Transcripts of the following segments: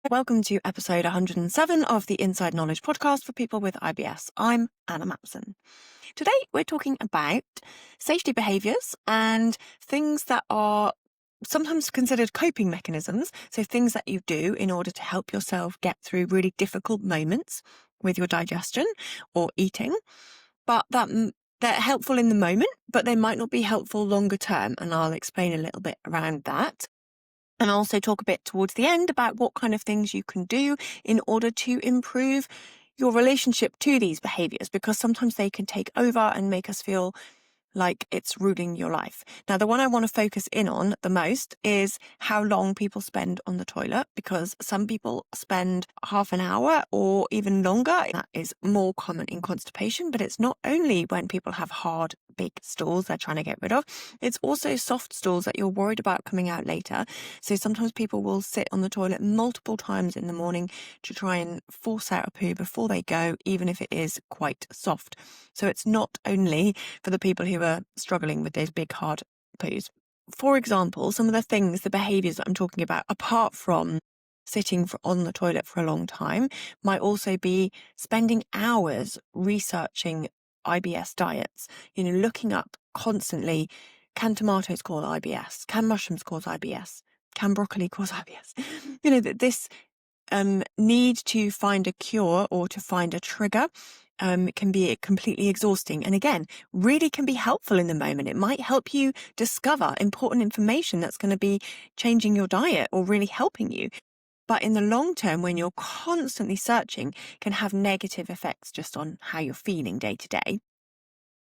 Welcome to episode 107 of the Inside Knowledge podcast for people with IBS. I'm Anna Mapson. Today we're talking about safety behaviours and things that are sometimes considered coping mechanisms. So things that you do in order to help yourself get through really difficult moments with your digestion or eating, but they're helpful in the moment, but they might not be helpful longer term. And I'll explain a little bit around that. And also talk a bit towards the end about what kind of things you can do in order to improve your relationship to these behaviours, because sometimes they can take over and make us feel like it's ruling your life. Now, the one I want to focus in on the most is how long people spend on the toilet, because some people spend half an hour or even longer. That is more common in constipation, but it's not only when people have hard, big stools they're trying to get rid of. It's also soft stools that you're worried about coming out later. So sometimes people will sit on the toilet multiple times in the morning to try and force out a poo before they go, even if it is quite soft. So it's not only for the people who are struggling with those big, hard poos. For example, some of the things, the behaviours that I'm talking about, apart from sitting on the toilet for a long time, might also be spending hours researching IBS diets, looking up constantly, can tomatoes cause IBS? Can mushrooms cause IBS? Can broccoli cause IBS? This need to find a cure or to find a trigger can be completely exhausting. And again, really can be helpful in the moment. It might help you discover important information that's going to be changing your diet or really helping you. But in the long term, when you're constantly searching, can have negative effects just on how you're feeling day to day.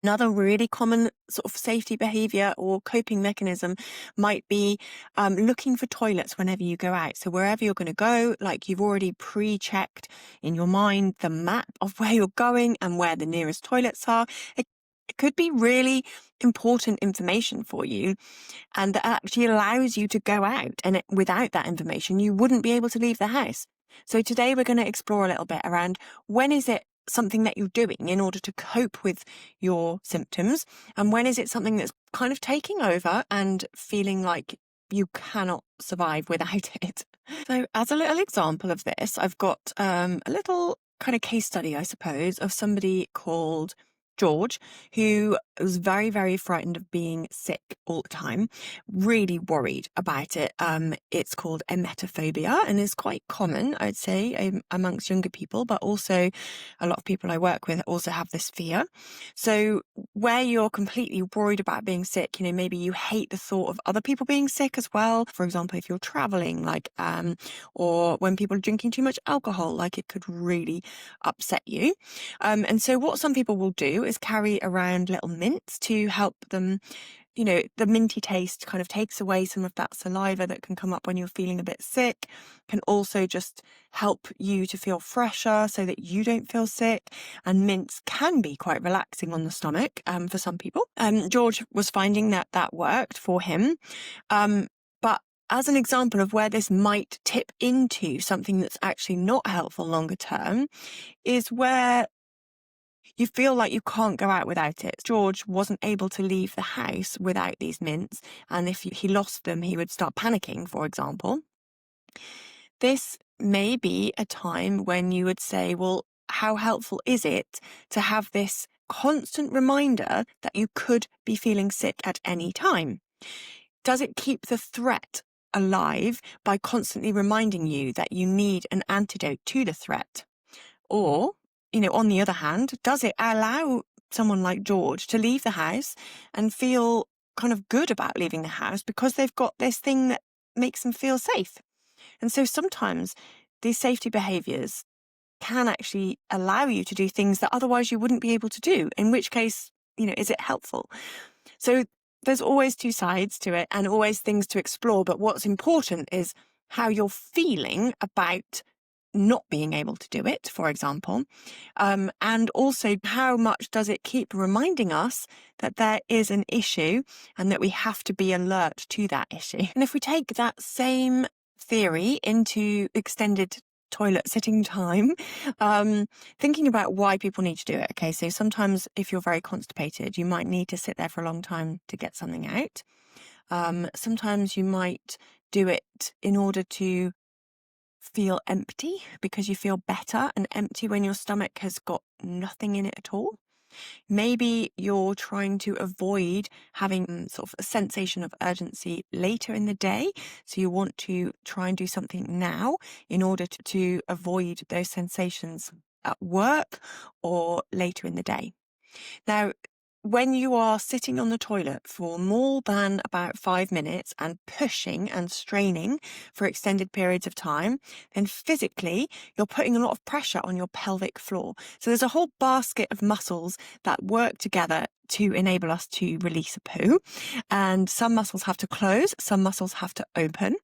Another really common sort of safety behaviour or coping mechanism might be looking for toilets whenever you go out. So wherever you're going to go, like you've already pre-checked in your mind the map of where you're going and where the nearest toilets are. It could be really important information for you, and that actually allows you to go out. And without that information, you wouldn't be able to leave the house. So today we're going to explore a little bit around when is it something that you're doing in order to cope with your symptoms, and when is it something that's kind of taking over and feeling like you cannot survive without it. So as a little example of this, I've got a little kind of case study, I suppose, of somebody called George, who was very, very frightened of being sick all the time, really worried about it. It's called emetophobia and is quite common, I'd say, amongst younger people, but also a lot of people I work with also have this fear. So where you're completely worried about being sick, maybe you hate the thought of other people being sick as well. For example, if you're traveling, or when people are drinking too much alcohol, it could really upset you. And so what some people will do is carry around little mints to help them. The minty taste kind of takes away some of that saliva that can come up when you're feeling a bit sick, can also just help you to feel fresher so that you don't feel sick. And mints can be quite relaxing on the stomach for some people. George was finding that worked for him. But as an example of where this might tip into something that's actually not helpful longer term is where you feel like you can't go out without it. George wasn't able to leave the house without these mints, and if he lost them, he would start panicking, for example. This may be a time when you would say, well, how helpful is it to have this constant reminder that you could be feeling sick at any time? Does it keep the threat alive by constantly reminding you that you need an antidote to the threat? Or, on the other hand, does it allow someone like George to leave the house and feel kind of good about leaving the house because they've got this thing that makes them feel safe? And so sometimes these safety behaviours can actually allow you to do things that otherwise you wouldn't be able to do, in which case, is it helpful? So there's always two sides to it and always things to explore. But what's important is how you're feeling about not being able to do it, for example, and also how much does it keep reminding us that there is an issue and that we have to be alert to that issue. And if we take that same theory into extended toilet sitting time, thinking about why people need to do it. Okay, so sometimes if you're very constipated, you might need to sit there for a long time to get something out. Sometimes you might do it in order to feel empty because you feel better and empty when your stomach has got nothing in it at all. Maybe you're trying to avoid having sort of a sensation of urgency later in the day. So you want to try and do something now in order to avoid those sensations at work or later in the day. Now, when you are sitting on the toilet for more than about 5 minutes and pushing and straining for extended periods of time, then physically you're putting a lot of pressure on your pelvic floor. So there's a whole basket of muscles that work together to enable us to release a poo. And some muscles have to close, some muscles have to open.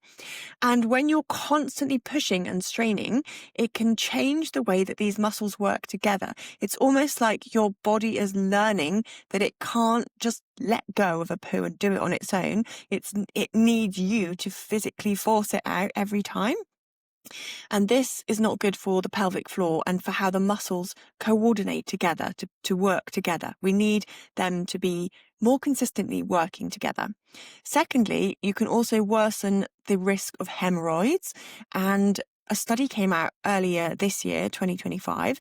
And when you're constantly pushing and straining, it can change the way that these muscles work together. It's almost like your body is learning that it can't just let go of a poo and do it on its own. It needs you to physically force it out every time. And this is not good for the pelvic floor and for how the muscles coordinate together to work together. We need them to be more consistently working together. Secondly, you can also worsen the risk of hemorrhoids. And a study came out earlier this year, 2025,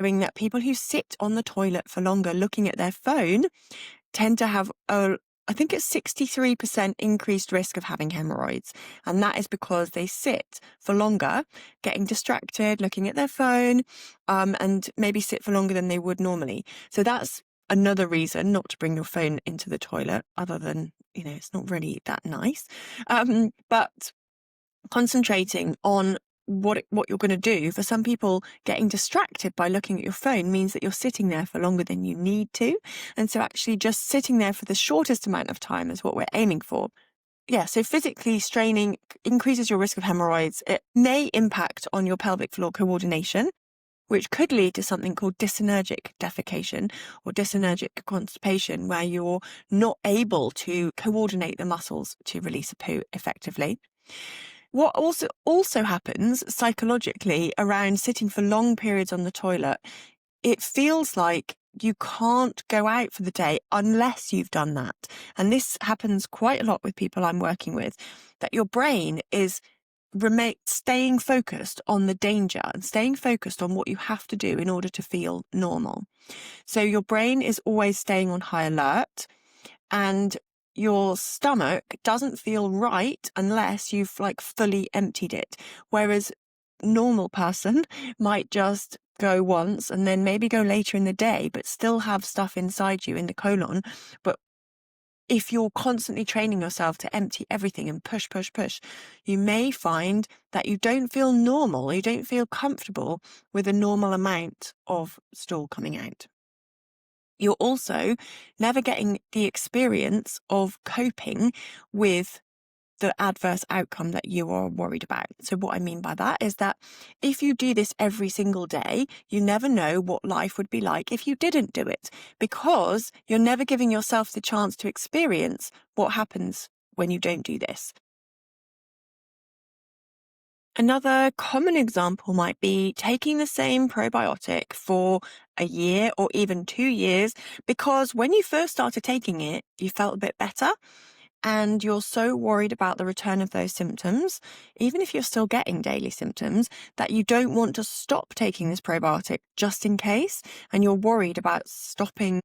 showing that people who sit on the toilet for longer looking at their phone tend to have I think it's 63% increased risk of having hemorrhoids. And that is because they sit for longer, getting distracted, looking at their phone, and maybe sit for longer than they would normally. So that's another reason not to bring your phone into the toilet, other than, it's not really that nice. But concentrating on what you're going to do. For some people, getting distracted by looking at your phone means that you're sitting there for longer than you need to. And so actually just sitting there for the shortest amount of time is what we're aiming for. Yeah, so physically straining increases your risk of hemorrhoids. It may impact on your pelvic floor coordination, which could lead to something called dysynergic defecation or dysynergic constipation, where you're not able to coordinate the muscles to release a poo effectively. What also happens psychologically around sitting for long periods on the toilet, it feels like you can't go out for the day unless you've done that. And this happens quite a lot with people I'm working with, that your brain is staying focused on the danger and staying focused on what you have to do in order to feel normal. So your brain is always staying on high alert, and your stomach doesn't feel right unless you've fully emptied it. Whereas normal person might just go once and then maybe go later in the day, but still have stuff inside you in the colon. But if you're constantly training yourself to empty everything and push, you may find that you don't feel normal, you don't feel comfortable with a normal amount of stool coming out. You're also never getting the experience of coping with the adverse outcome that you are worried about. So what I mean by that is that if you do this every single day, you never know what life would be like if you didn't do it, because you're never giving yourself the chance to experience what happens when you don't do this. Another common example might be taking the same probiotic for a year or even 2 years, because when you first started taking it, you felt a bit better and you're so worried about the return of those symptoms, even if you're still getting daily symptoms, that you don't want to stop taking this probiotic just in case, and you're worried about stopping.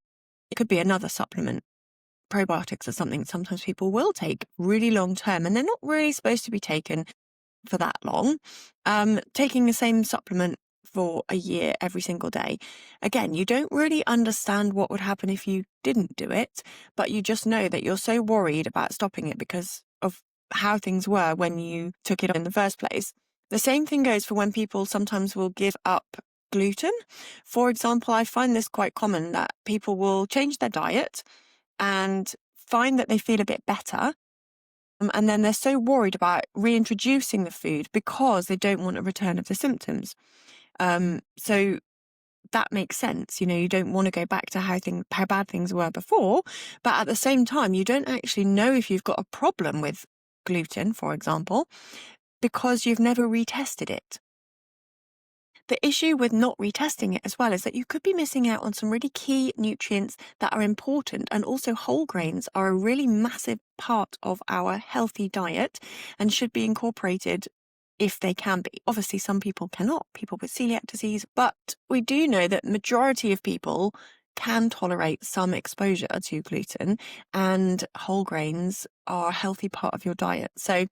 It could be another supplement. Probiotics are something sometimes people will take really long term, and they're not really supposed to be taken for that long. Taking the same supplement for a year every single day. Again, you don't really understand what would happen if you didn't do it, but you just know that you're so worried about stopping it because of how things were when you took it in the first place. The same thing goes for when people sometimes will give up gluten. For example, I find this quite common, that people will change their diet and find that they feel a bit better. And then they're so worried about reintroducing the food because they don't want a return of the symptoms. So that makes sense. You don't want to go back to how bad things were before, but at the same time, you don't actually know if you've got a problem with gluten, for example, because you've never retested it. The issue with not retesting it as well is that you could be missing out on some really key nutrients that are important, and also whole grains are a really massive part of our healthy diet and should be incorporated if they can be. Obviously, some people cannot, people with celiac disease, but we do know that majority of people can tolerate some exposure to gluten, and whole grains are a healthy part of your diet. So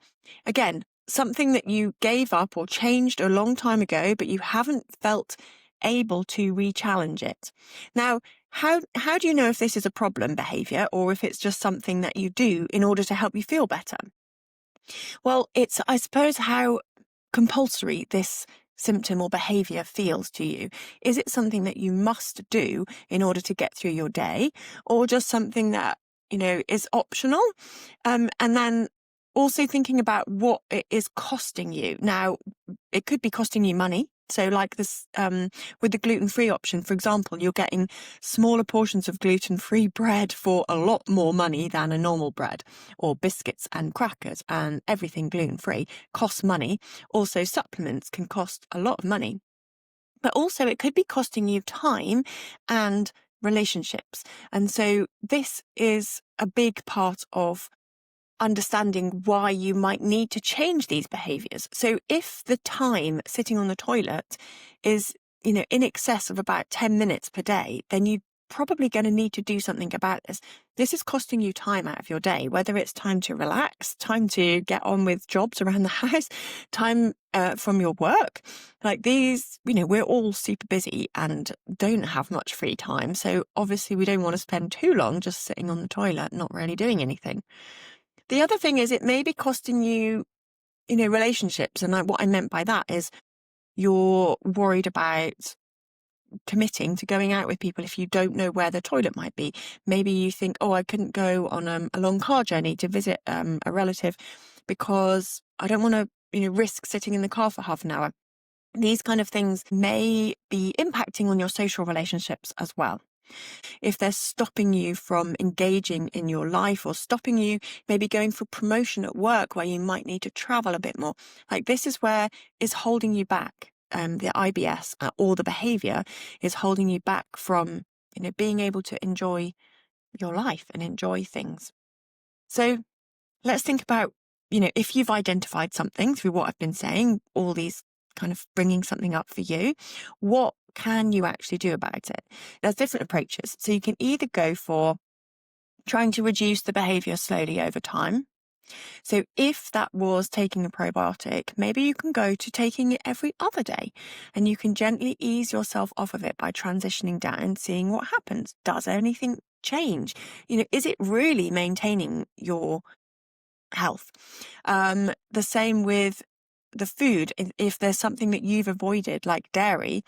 again, something that you gave up or changed a long time ago, but you haven't felt able to re-challenge it. Now, how do you know if this is a problem behavior or if it's just something that you do in order to help you feel better? Well, it's, I suppose, how compulsory this symptom or behavior feels to you. Is it something that you must do in order to get through your day, or just something that, is optional? And then also thinking about what it is costing you. Now, it could be costing you money. So like this, with the gluten-free option, for example, you're getting smaller portions of gluten-free bread for a lot more money than a normal bread, or biscuits and crackers and everything gluten-free costs money. Also, supplements can cost a lot of money, but also it could be costing you time and relationships. And so this is a big part of understanding why you might need to change these behaviours. So if the time sitting on the toilet is, in excess of about 10 minutes per day, then you're probably going to need to do something about this. This is costing you time out of your day, whether it's time to relax, time to get on with jobs around the house, time from your work. Like these, we're all super busy and don't have much free time. So obviously we don't want to spend too long just sitting on the toilet, not really doing anything. The other thing is it may be costing you, relationships. And what I meant by that is you're worried about committing to going out with people if you don't know where the toilet might be. Maybe you think, oh, I couldn't go on a long car journey to visit a relative because I don't want to, risk sitting in the car for half an hour. These kind of things may be impacting on your social relationships as well. If they're stopping you from engaging in your life or stopping you maybe going for promotion at work where you might need to travel a bit more, like this is where is holding you back. The IBS or the behavior is holding you back from, being able to enjoy your life and enjoy things. So let's think about, if you've identified something through what I've been saying, all these kind of bringing something up for you, what can you actually do about it? There's different approaches. So you can either go for trying to reduce the behavior slowly over time. So if that was taking a probiotic, maybe you can go to taking it every other day, and you can gently ease yourself off of it by transitioning down, seeing what happens. Does anything change? Is it really maintaining your health? The same with the food. If there's something that you've avoided, like dairy,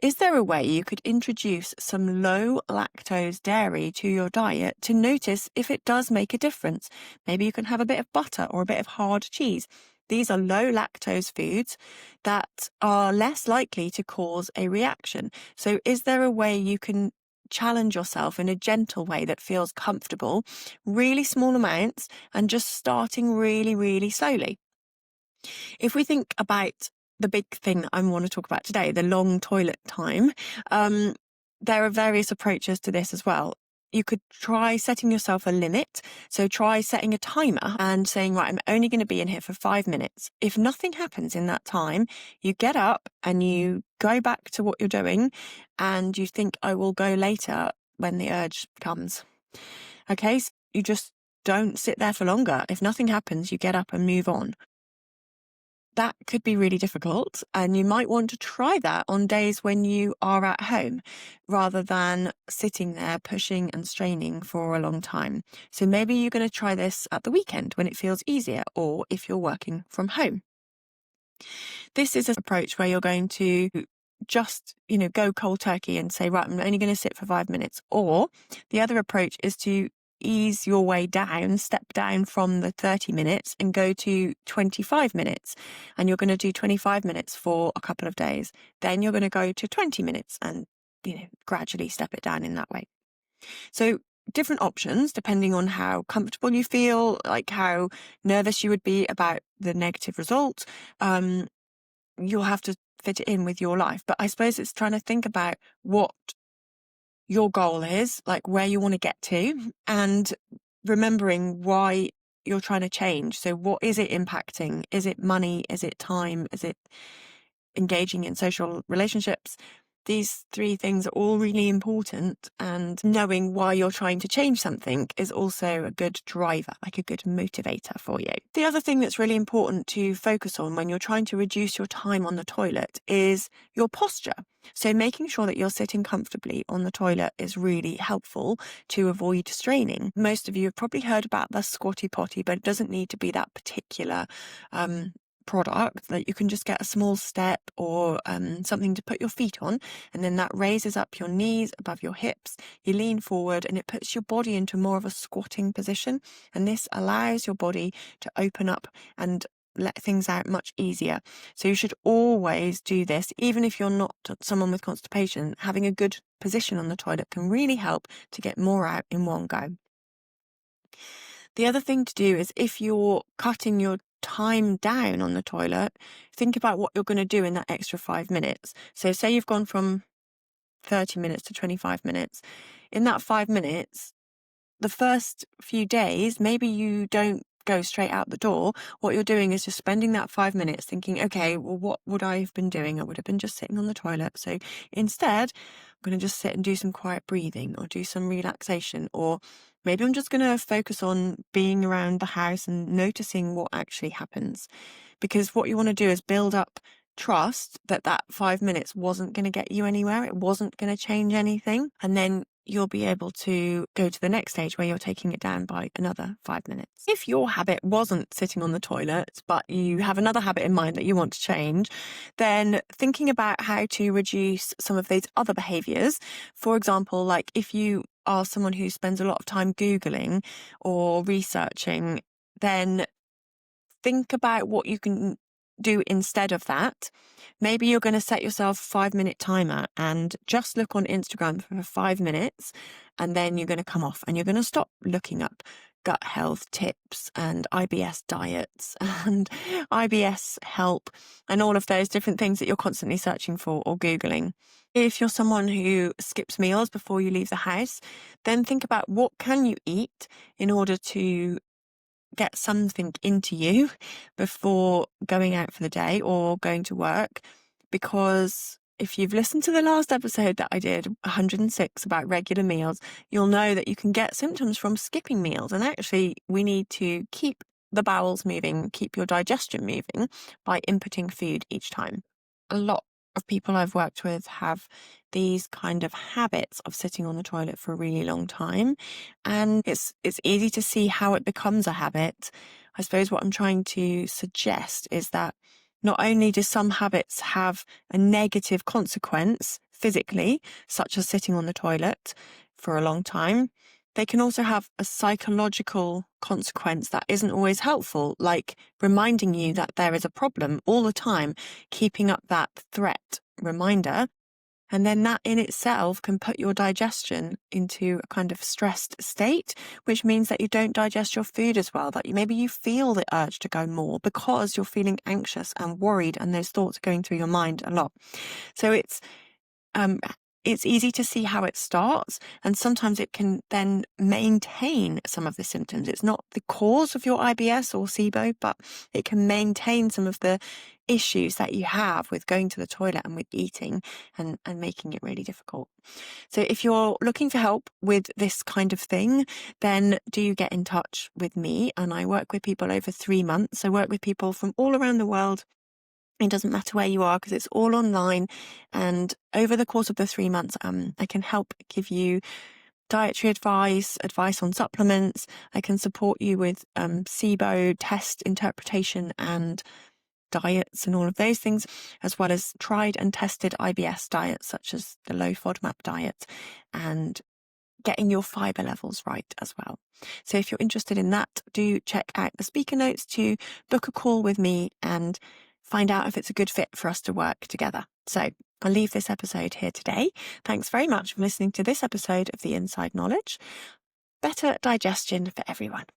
is there a way you could introduce some low lactose dairy to your diet to notice if it does make a difference? Maybe you can have a bit of butter or a bit of hard cheese. These are low lactose foods that are less likely to cause a reaction. So is there a way you can challenge yourself in a gentle way that feels comfortable, really small amounts, and just starting really, really slowly? If we think about the big thing that I want to talk about today, the long toilet time, there are various approaches to this as well. You could try setting yourself a limit. So try setting a timer and saying, right, I'm only going to be in here for 5 minutes. If nothing happens in that time, you get up and you go back to what you're doing and you think, I will go later when the urge comes. Okay, so you just don't sit there for longer. If nothing happens, you get up and move on. That could be really difficult, and you might want to try that on days when you are at home rather than sitting there pushing and straining for a long time. So maybe you're going to try this at the weekend when it feels easier, or if you're working from home. This is an approach where you're going to just, go cold turkey and say, right, I'm only going to sit for 5 minutes. Or the other approach is to ease your way down, step down from the 30 minutes and go to 25 minutes. And you're going to do 25 minutes for a couple of days. Then you're going to go to 20 minutes and, gradually step it down in that way. So different options depending on how comfortable you feel, like how nervous you would be about the negative result. You'll have to fit it in with your life. But I suppose it's trying to think about what your goal is, like where you want to get to, and remembering why you're trying to change. So what is it impacting? Is it money? Is it time? Is it engaging in social relationships? These three things are all really important, and knowing why you're trying to change something is also a good driver, like a good motivator for you. The other thing that's really important to focus on when you're trying to reduce your time on the toilet is your posture. So making sure that you're sitting comfortably on the toilet is really helpful to avoid straining. Most of you have probably heard about the squatty potty, but it doesn't need to be that particular product. That you can just get a small step or something to put your feet on, and then that raises up your knees above your hips. You lean forward and it puts your body into more of a squatting position, and this allows your body to open up and let things out much easier. So you should always do this, even if you're not someone with constipation. Having a good position on the toilet can really help to get more out in one go. The other thing to do is, if you're cutting your time down on the toilet, think about what you're going to do in that extra 5 minutes. So say you've gone from 30 minutes to 25 minutes. In that 5 minutes, the first few days, maybe you don't go straight out the door. What you're doing is just spending that 5 minutes thinking, okay, well, what would I have been doing? I would have been just sitting on the toilet. So instead, I'm going to just sit and do some quiet breathing or do some relaxation, or maybe I'm just going to focus on being around the house and noticing what actually happens. Because what you want to do is build up trust that that 5 minutes wasn't going to get you anywhere. It wasn't going to change anything. And then you'll be able to go to the next stage where you're taking it down by another 5 minutes. If your habit wasn't sitting on the toilet, but you have another habit in mind that you want to change, then thinking about how to reduce some of these other behaviours. For example, like if you are someone who spends a lot of time Googling or researching, then think about what you can do instead of that. Maybe you're going to set yourself a 5-minute timer and just look on Instagram for 5 minutes, and then you're going to come off and you're going to stop looking up gut health tips and IBS diets and IBS help and all of those different things that you're constantly searching for or Googling. If you're someone who skips meals before you leave the house, then think about what can you eat in order to get something into you before going out for the day or going to work. Because if you've listened to the last episode that I did, 106, about regular meals, you'll know that you can get symptoms from skipping meals. And actually, we need to keep the bowels moving, keep your digestion moving by inputting food each time. A lot of people I've worked with have these kind of habits of sitting on the toilet for a really long time, and it's easy to see how it becomes a habit. I suppose what I'm trying to suggest is that not only do some habits have a negative consequence physically, such as sitting on the toilet for a long time, they can also have a psychological consequence that isn't always helpful, like reminding you that there is a problem all the time, keeping up that threat reminder. And then that in itself can put your digestion into a kind of stressed state, which means that you don't digest your food as well, that maybe you feel the urge to go more because you're feeling anxious and worried and those thoughts are going through your mind a lot. So it's easy to see how it starts, and sometimes it can then maintain some of the symptoms. It's not the cause of your IBS or SIBO, but it can maintain some of the issues that you have with going to the toilet and with eating and making it really difficult. So if you're looking for help with this kind of thing, then do get in touch with me. And I work with people over 3 months. I work with people from all around the world. It doesn't matter where you are because it's all online. And over the course of the 3 months, I can help give you dietary advice on supplements. I can support you with SIBO test interpretation and diets and all of those things, as well as tried and tested IBS diets such as the low FODMAP diet, and getting your fibre levels right as well. So if you're interested in that, do check out the speaker notes to book a call with me and find out if it's a good fit for us to work together. So I'll leave this episode here today. Thanks very much for listening to this episode of The Inside Knowledge. Better digestion for everyone.